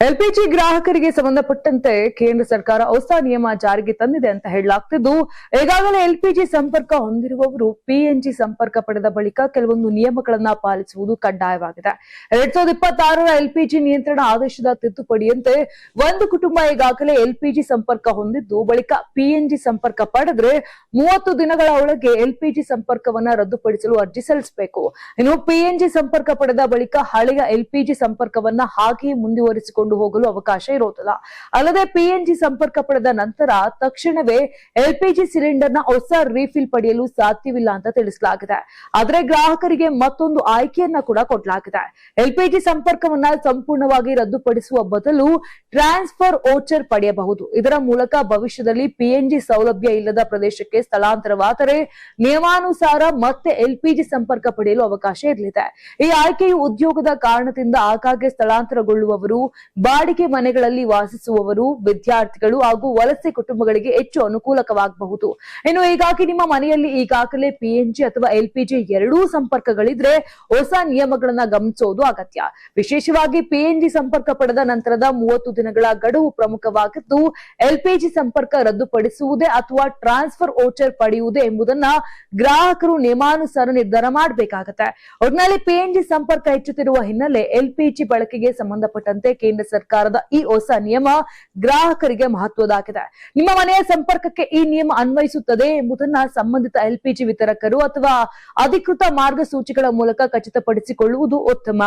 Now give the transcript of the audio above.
LPG ಗ್ರಾಹಕರಿಗೆ ಸಂಬಂಧಪಟ್ಟಂತೆ ಕೇಂದ್ರ ಸರ್ಕಾರ ಹೊಸ ನಿಯಮ ಜಾರಿಗೆ ತಂದಿದೆ ಅಂತ ಹೇಳಲಾಗ್ತಿದ್ದು, ಈಗಾಗಲೇ ಎಲ್ಪಿಜಿ ಸಂಪರ್ಕ ಹೊಂದಿರುವವರು ಪಿಎನ್ಜಿ ಸಂಪರ್ಕ ಪಡೆದ ಬಳಿಕ ಕೆಲವೊಂದು ನಿಯಮಗಳನ್ನ ಪಾಲಿಸುವುದು ಕಡ್ಡಾಯವಾಗಿದೆ. 2026ರ ಎಲ್ಪಿಜಿ ನಿಯಂತ್ರಣ ಆದೇಶದ ತಿದ್ದುಪಡಿಯಂತೆ ಒಂದು ಕುಟುಂಬ ಈಗಾಗಲೇ ಎಲ್ಪಿಜಿ ಸಂಪರ್ಕ ಹೊಂದಿದ್ದು ಬಳಿಕ ಪಿಎನ್ಜಿ ಸಂಪರ್ಕ ಪಡೆದ್ರೆ 30 ದಿನಗಳ ಒಳಗೆ ಎಲ್ಪಿಜಿ ಸಂಪರ್ಕವನ್ನ ರದ್ದುಪಡಿಸಲು ಅರ್ಜಿ ಸಲ್ಲಿಸಬೇಕು. ಇನ್ನು ಪಿಎನ್ಜಿ ಸಂಪರ್ಕ ಪಡೆದ ಬಳಿಕ ಹಳೆಯ ಎಲ್ಪಿಜಿ ಸಂಪರ್ಕವನ್ನ ಹಾಗೆಯೇ ಮುಂದುವರಿಸಿಕೊಂಡು ಹೋಗಲು ಅವಕಾಶ ಇರುವುದಿಲ್ಲ. ಅಲ್ಲದೆ ಪಿಎನ್ಜಿ ಸಂಪರ್ಕ ಪಡೆದ ನಂತರ ತಕ್ಷಣವೇ ಎಲ್ಪಿಜಿ ಸಿಲಿಂಡರ್ ನ ಹೊಸ ರೀಫಿಲ್ ಪಡೆಯಲು ಸಾಧ್ಯವಿಲ್ಲ ಅಂತ ತಿಳಿಸಲಾಗಿದೆ. ಆದರೆ ಗ್ರಾಹಕರಿಗೆ ಮತ್ತೊಂದು ಆಯ್ಕೆಯನ್ನ ಕೂಡ ಕೊಡಲಾಗಿದೆ. ಎಲ್ಪಿಜಿ ಸಂಪರ್ಕವನ್ನ ಸಂಪೂರ್ಣವಾಗಿ ರದ್ದುಪಡಿಸುವ ಬದಲು ಟ್ರಾನ್ಸ್ಫರ್ ವೋಚರ್ ಪಡೆಯಬಹುದು. ಇದರ ಮೂಲಕ ಭವಿಷ್ಯದಲ್ಲಿ ಪಿಎನ್ಜಿ ಸೌಲಭ್ಯ ಇಲ್ಲದ ಪ್ರದೇಶಕ್ಕೆ ಸ್ಥಳಾಂತರವಾದರೆ ನಿಯಮಾನುಸಾರ ಮತ್ತೆ ಎಲ್ಪಿಜಿ ಸಂಪರ್ಕ ಪಡೆಯಲು ಅವಕಾಶ ಇರಲಿದೆ. ಈ ಆಯ್ಕೆಯು ಉದ್ಯೋಗದ ಕಾರಣದಿಂದ ಆಗಾಗ್ಗೆ ಸ್ಥಳಾಂತರಗೊಳ್ಳುವವರು, ಬಾಡಿಗೆ ಮನೆಗಳಲ್ಲಿ ವಾಸಿಸುವವರು, ವಿದ್ಯಾರ್ಥಿಗಳು ಹಾಗೂ ವಲಸೆ ಕುಟುಂಬಗಳಿಗೆ ಹೆಚ್ಚು ಅನುಕೂಲಕವಾಗಬಹುದು. ಇನ್ನು ಹೀಗಾಗಿ ನಿಮ್ಮ ಮನೆಯಲ್ಲಿ ಈಗಾಗಲೇ ಪಿಎನ್ಜಿ ಅಥವಾ ಎಲ್ಪಿಜಿ ಎರಡೂ ಸಂಪರ್ಕಗಳಿದ್ರೆ ಹೊಸ ನಿಯಮಗಳನ್ನ ಗಮನಿಸೋದು ಅಗತ್ಯ. ವಿಶೇಷವಾಗಿ ಪಿಎನ್ಜಿ ಸಂಪರ್ಕ ಪಡೆದ ನಂತರದ 30 ದಿನಗಳ ಗಡುವು ಪ್ರಮುಖವಾಗಿದ್ದು, ಎಲ್ಪಿಜಿ ಸಂಪರ್ಕ ರದ್ದುಪಡಿಸುವುದೇ ಅಥವಾ ಟ್ರಾನ್ಸ್ಫರ್ ವೋಚರ್ ಪಡೆಯುವುದೇ ಎಂಬುದನ್ನ ಗ್ರಾಹಕರು ನಿಯಮಾನುಸಾರ ನಿರ್ಧಾರ ಮಾಡಬೇಕಾಗುತ್ತೆ. ಒಟ್ಟಿನಲ್ಲಿ ಪಿಎನ್ಜಿ ಸಂಪರ್ಕ ಹೆಚ್ಚುತ್ತಿರುವ ಹಿನ್ನೆಲೆ ಎಲ್ಪಿಜಿ ಬಳಕೆಗೆ ಸಂಬಂಧಪಟ್ಟಂತೆ ಕೇಂದ್ರ ಸರ್ಕಾರದ ಈ ಹೊಸ ನಿಯಮ ಗ್ರಾಹಕರಿಗೆ ಮಹತ್ವದಾಗಿದೆ. ನಿಮ್ಮ ಮನೆಯ ಸಂಪರ್ಕಕ್ಕೆ ಈ ನಿಯಮ ಅನ್ವಯಿಸುತ್ತದೆ ಎಂಬುದನ್ನ ಸಂಬಂಧಿತ ಎಲ್ಪಿಜಿ ವಿತರಕರು ಅಥವಾ ಅಧಿಕೃತ ಮಾರ್ಗಸೂಚಿಗಳ ಮೂಲಕ ಖಚಿತಪಡಿಸಿಕೊಳ್ಳುವುದು ಉತ್ತಮ.